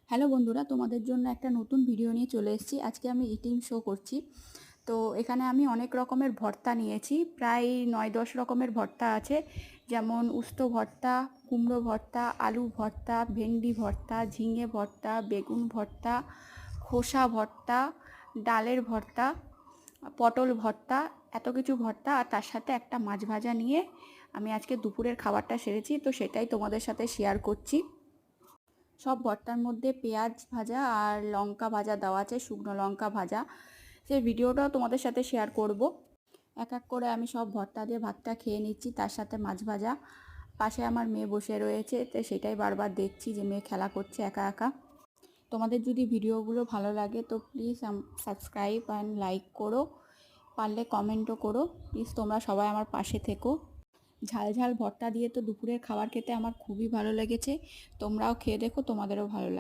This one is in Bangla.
হ্যালো বন্ধুরা, তোমাদের জন্য একটা নতুন ভিডিও নিয়ে চলে এসেছি। আজকে আমি ইটিং শো করছি। তো এখানে আমি অনেক রকমের ভর্তা নিয়েছি, প্রায় 9-10 রকমের ভর্তা আছে। যেমন উস্তো ভর্তা, কুমড়ো ভর্তা, আলু ভর্তা, ভেন্ডি ভর্তা, ঝিঙে ভর্তা, বেগুন ভর্তা, খোসা ভর্তা, ডালের ভর্তা, পটল ভর্তা, এত কিছু ভর্তা। আর তার সাথে একটা মাছ ভাজা নিয়ে আমি আজকে দুপুরের খাবারটা সেরেছি, তো সেটাই তোমাদের সাথে শেয়ার করছি। সব ভর্তার মধ্যে পেঁয়াজ ভাজা আর লঙ্কা ভাজা দেওয়া আছে, শুকনো লঙ্কা ভাজা। সেই ভিডিওটাও তোমাদের সাথে শেয়ার করব। এক এক করে আমি সব ভর্তা দিয়ে ভাতটা খেয়ে নিচ্ছি, তার সাথে মাছ ভাজা। পাশে আমার মেয়ে বসে রয়েছে, তো সেটাই বারবার দেখছি যে মেয়ে খেলা করছে একা একা। তোমাদের যদি ভিডিওগুলো ভালো লাগে তো প্লিজ সাবস্ক্রাইব অ্যান্ড লাইক করো, পারলে কমেন্টও করো। প্লিজ তোমরা সবাই আমার পাশে থেকো। ঝাল ঝাল ভর্তা দিয়ে তো দুপুরের খাবার খেতে আমার খুবই ভালো লেগেছে। তোমরাও খেয়ে দেখো, তোমাদেরও ভালো লাগবে।